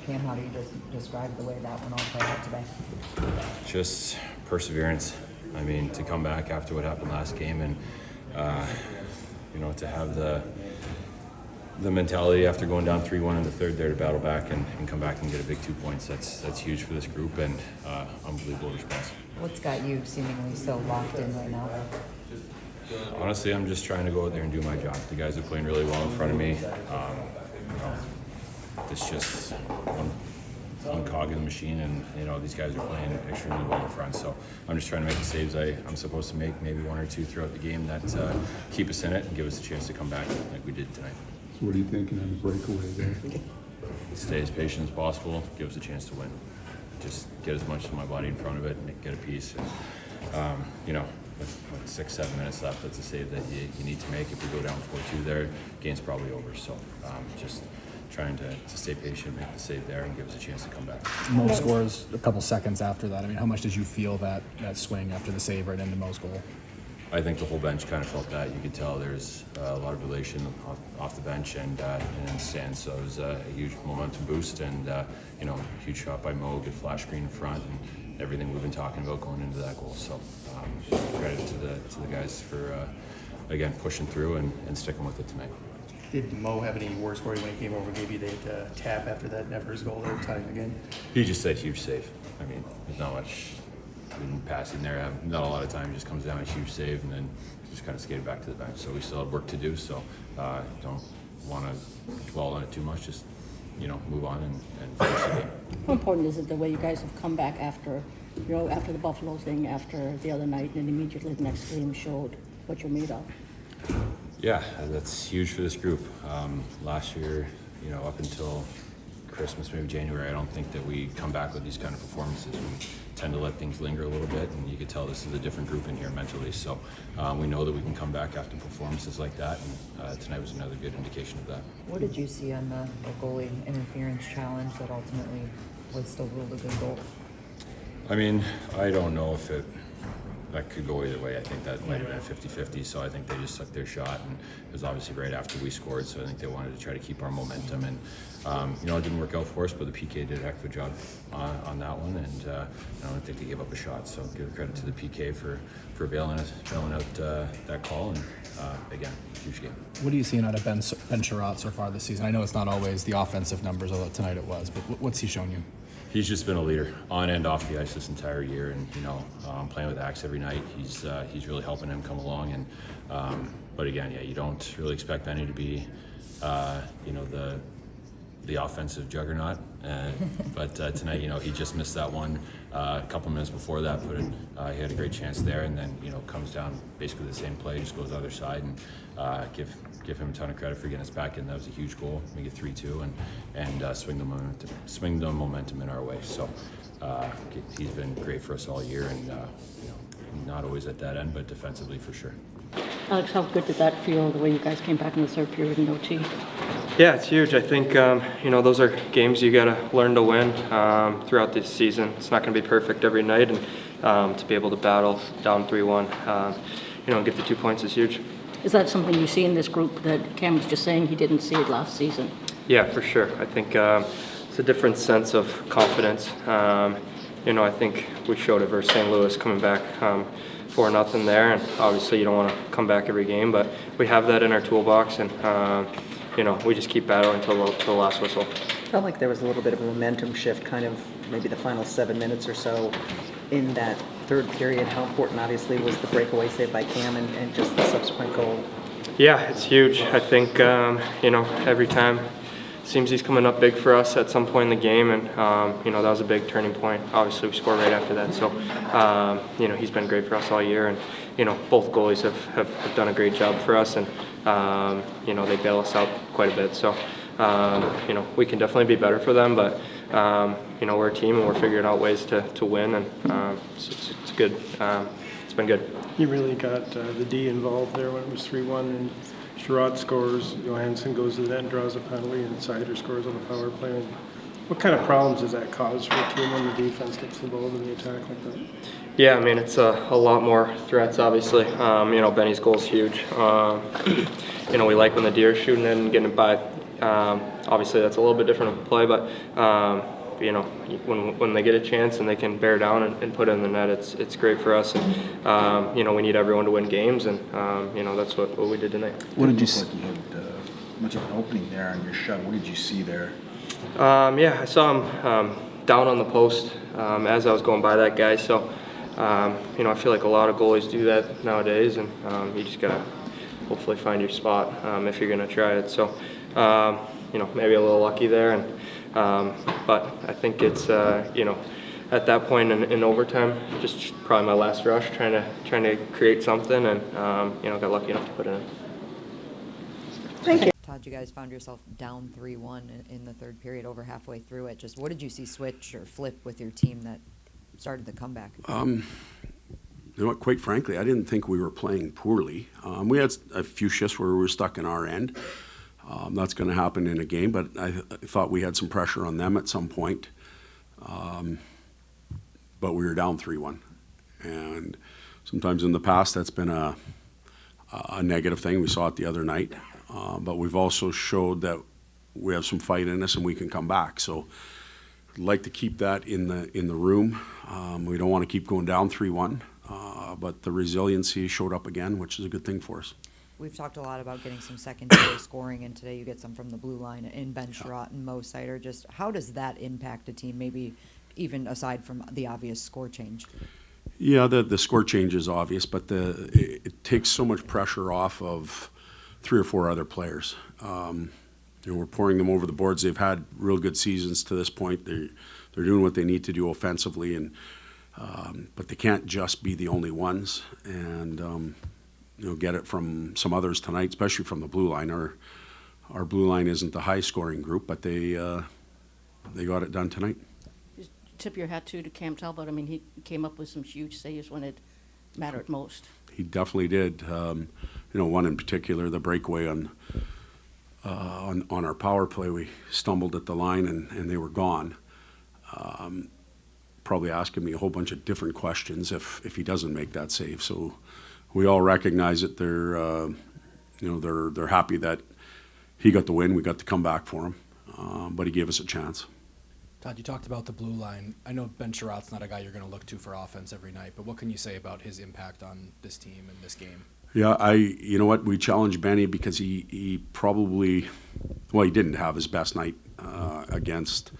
Cam, how do you just describe the way that one all played out today? Just perseverance. I mean, to come back after what happened last game and, to have the mentality after going down 3-1 in the third there to battle back and come back and get a big 2 points, that's huge for this group and unbelievable response. What's got you seemingly so locked in right now? Honestly, I'm just trying to go out there and do my job. The guys are playing really well in front of me. It's just one cog in the machine, and these guys are playing extremely well in front. So I'm just trying to make the saves I'm supposed to make, maybe 1 or 2 throughout the game that keep us in it and give us a chance to come back like we did tonight. So what are you thinking on the breakaway there? Stay as patient as possible, give us a chance to win. Just get as much of my body in front of it and get a piece. And, with 6-7 minutes left, that's a save that you need to make. If we go down 4-2 there, game's probably over. So just trying to stay patient, make the save there, and give us a chance to come back. Mo scores a couple seconds after that. I mean, how much did you feel that swing after the save right into Mo's goal? I think the whole bench kind of felt that. You could tell there's a lot of relation off the bench and in stands. So it was a huge momentum boost and huge shot by Mo, good flash screen in front, and everything we've been talking about going into that goal. So credit to the guys for again pushing through and sticking with it tonight. Did Mo have any words for you when he came over, gave you that tap after that Nevers goal there, tying again? He just said huge save. I mean, there's not much passing there. Not a lot of time. Just comes down a huge save and then just kind of skated back to the bench. So we still have work to do. So don't want to dwell on it too much. Just move on and finish the game. How important is it the way you guys have come back after the Buffalo thing, after the other night, and immediately the next game showed what you're made of? Yeah, that's huge for this group. Last year, up until Christmas, maybe January, I don't think that we come back with these kind of performances. We tend to let things linger a little bit, and you can tell this is a different group in here mentally. So we know that we can come back after performances like that, and tonight was another good indication of that. What did you see on the goalie interference challenge that ultimately was still ruled a good goal? I mean, I don't know if that could go either way. I think that might have been 50-50, so I think they just took their shot, and it was obviously right after we scored, so I think they wanted to try to keep our momentum, and it didn't work out for us, but the PK did a heck of a job on that one, and I don't think they gave up a shot, so give credit to the PK for bailing out that call, and again, huge game. What are you seeing out of Ben Chiarot so far this season? I know it's not always the offensive numbers, although tonight it was, but what's he shown you? He's just been a leader on and off the ice this entire year, and playing with Axe every night, he's really helping him come along. And but again, you don't really expect Benny to be, the offensive juggernaut. But tonight, he just missed that one. A couple minutes before that, he had a great chance there, and then comes down basically the same play, just goes the other side, and give him a ton of credit for getting us back in. That was a huge goal. Make it 3-2 and swing the momentum in our way. So he's been great for us all year, and not always at that end, but defensively for sure. Alex, how good did that feel, the way you guys came back in the third period in OT? Yeah, it's huge. I think, those are games you got to learn to win throughout this season. It's not going to be perfect every night, and to be able to battle down 3-1, and get the 2 points is huge. Is that something you see in this group that Cam was just saying he didn't see it last season? Yeah, for sure. I think it's a different sense of confidence. I think we showed it versus St. Louis coming back 4-0 there, and obviously you don't want to come back every game, but we have that in our toolbox, and we just keep battling until the last whistle. Felt like there was a little bit of a momentum shift, kind of maybe the final 7 minutes or so in that third period. How important, obviously, was the breakaway save by Cam and just the subsequent goal? Yeah, it's huge. I think, every time it seems he's coming up big for us at some point in the game, and, that was a big turning point. Obviously, we scored right after that. So, he's been great for us all year, and, both goalies have done a great job for us, and, they bail us out quite a bit. So, we can definitely be better for them, but, we're a team and we're figuring out ways to win, and it's good. It's been good. You really got the D involved there when it was 3-1, and Chiarot scores, Johansson goes to the net and draws a penalty, and Sider scores on the power play. And what kind of problems does that cause for a team when the defense gets involved in the attack like that? Yeah, I mean, it's a lot more threats, obviously. Benny's goal is huge. We like when the D are shooting it and getting it by Obviously, that's a little bit different of a play, but you know, when they get a chance and they can bear down and put it in the net, it's great for us. And you know, we need everyone to win games, and you know, that's what we did tonight. What did you see? Like you had much of an opening there on your shot. What did you see there? Yeah, I saw him down on the post as I was going by that guy. So you know, I feel like a lot of goalies do that nowadays, and you just gotta hopefully find your spot if you're gonna try it. So you know, maybe a little lucky there, and but I think it's you know, at that point in overtime, just probably my last rush, trying to create something, and you know, got lucky enough to put it in. Thank you. Todd, you guys found yourself down 3-1 in the third period, over halfway through it. Just what did you see switch or flip with your team that started the comeback? You know what, quite frankly, I didn't think we were playing poorly. We had a few shifts where we were stuck in our end. That's going to happen in a game, but I thought we had some pressure on them at some point. But we were down 3-1. And sometimes in the past that's been a negative thing. We saw it the other night. But we've also showed that we have some fight in us and we can come back. So I'd like to keep that in the room. We don't want to keep going down 3-1. But the resiliency showed up again, which is a good thing for us. We've talked a lot about getting some secondary scoring, and today you get some from the blue line in Ben Chiarot and Mo Seider. Just how does that impact a team, maybe even aside from the obvious score change? Yeah, the score change is obvious, but it takes so much pressure off of 3 or 4 other players. You know, we're pouring them over the boards. They've had real good seasons to this point. They're doing what they need to do offensively, and but they can't just be the only ones. And you know, get it from some others tonight, especially from the blue line. Our blue line isn't the high scoring group, but they got it done tonight. Just tip your hat to Cam Talbot. I mean, he came up with some huge saves when it mattered most. He definitely did. You know, one in particular, the breakaway on our power play, we stumbled at the line and they were gone. Probably asking me a whole bunch of different questions if he doesn't make that save. So we all recognize it. They're you know, they're happy that he got the win. We got to come back for him, but he gave us a chance. Todd, you talked about the blue line. I know Ben Chiarot's not a guy you're going to look to for offense every night, but what can you say about his impact on this team and this game? Yeah, you know what, we challenged Benny because he probably, well, he didn't have his best night against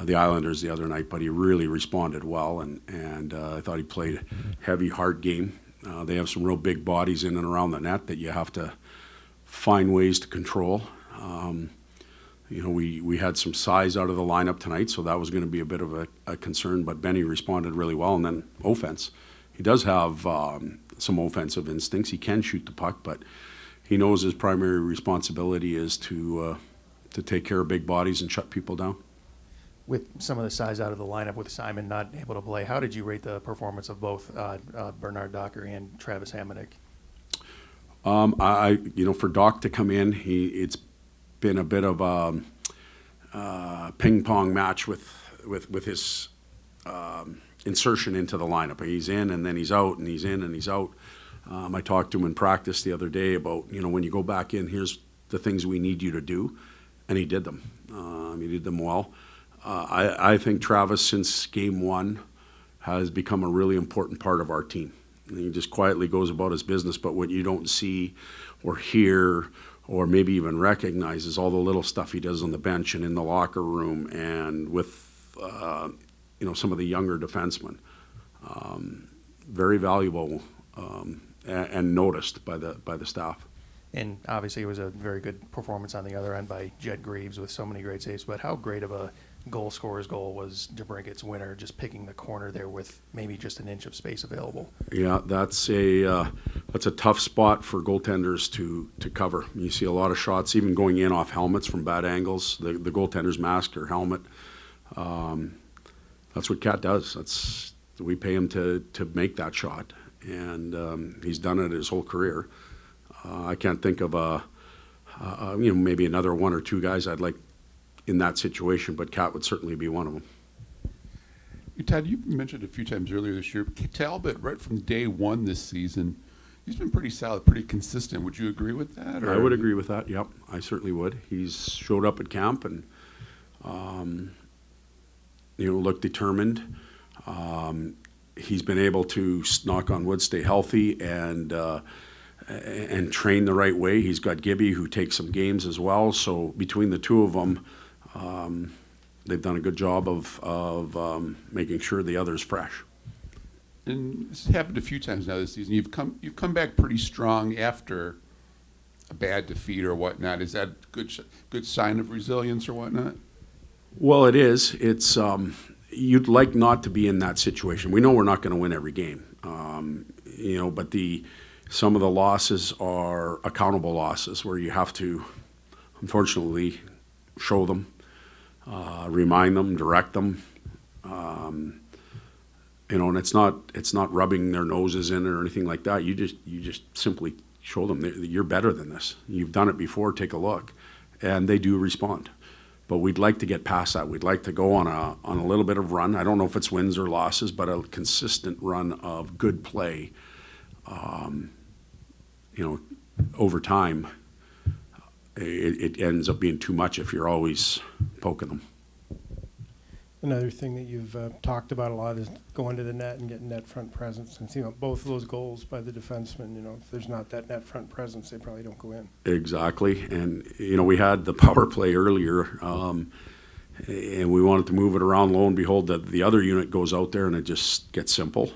the Islanders the other night, but he really responded well, and I thought he played heavy, hard game. They have some real big bodies in and around the net that you have to find ways to control. You know, we had some size out of the lineup tonight, so that was going to be a bit of a concern, but Benny responded really well. And then offense. He does have some offensive instincts. He can shoot the puck, but he knows his primary responsibility is to take care of big bodies and shut people down. With some of the size out of the lineup, with Simon not able to play, how did you rate the performance of both Bernard Docker and Travis Hamonic? You know, for Doc to come in, it's been a bit of a ping pong match with his insertion into the lineup. He's in and then he's out, and he's in and he's out. I talked to him in practice the other day about, you know, when you go back in, here's the things we need you to do, and he did them. He did them well. I think Travis, since game 1, has become a really important part of our team. And he just quietly goes about his business, but what you don't see or hear or maybe even recognize is all the little stuff he does on the bench and in the locker room and with you know, some of the younger defensemen. Very valuable and noticed by the staff. And obviously it was a very good performance on the other end by Jed Greaves with so many great saves, but how great of a goal scorer's goal was DeBrincat's winner, just picking the corner there with maybe just an inch of space available? Yeah, that's a tough spot for goaltenders to cover. You see a lot of shots even going in off helmets from bad angles. The goaltender's mask or helmet. That's what Cat does. We pay him to make that shot, and he's done it his whole career. I can't think of you know, maybe another 1 or 2 guys I'd like in that situation, but Cat would certainly be one of them. Todd, you mentioned a few times earlier this year, Talbot, right from day 1 this season, he's been pretty solid, pretty consistent. Would you agree with that? I would agree with that, yep, I certainly would. He's showed up at camp and, looked determined. He's been able to, knock on wood, stay healthy and train the right way. He's got Gibby, who takes some games as well, so between the two of them, they've done a good job of making sure the other's fresh. And this has happened a few times now this season. You've come back pretty strong after a bad defeat or whatnot. Is that a good sign of resilience or whatnot? Well, it is. It's you'd like not to be in that situation. We know we're not going to win every game, but some of the losses are accountable losses where you have to, unfortunately, show them, remind them, direct them. And it's not rubbing their noses in or anything like that. You just simply show them that you're better than this. You've done it before. Take a look, and they do respond. But we'd like to get past that. We'd like to go on a little bit of run. I don't know if it's wins or losses, but a consistent run of good play. Over time, it ends up being too much if you're always poking them. Another thing that you've talked about a lot is going to the net and getting net front presence. And both of those goals by the defensemen, if there's not that net front presence, they probably don't go in. Exactly. And, we had the power play earlier, and we wanted to move it around. Lo and behold, the other unit goes out there and it just gets simple.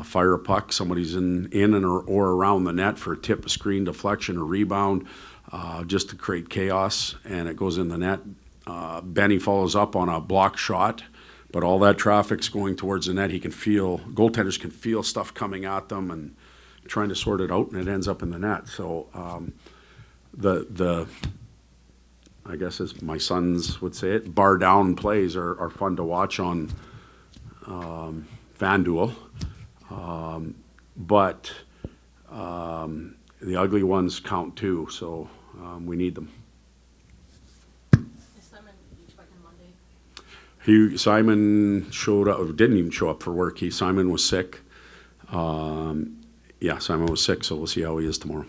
Fire a puck, somebody's in and or around the net for a tip, a screen, deflection, a rebound, just to create chaos, and it goes in the net. Benny follows up on a block shot, but all that traffic's going towards the net. Goaltenders can feel stuff coming at them and trying to sort it out, and it ends up in the net. So I guess as my sons would say it, bar down plays are fun to watch on FanDuel. But the ugly ones count too, so we need them. Simon showed up, didn't even show up for work. Simon was sick. Simon was sick, so we'll see how he is tomorrow.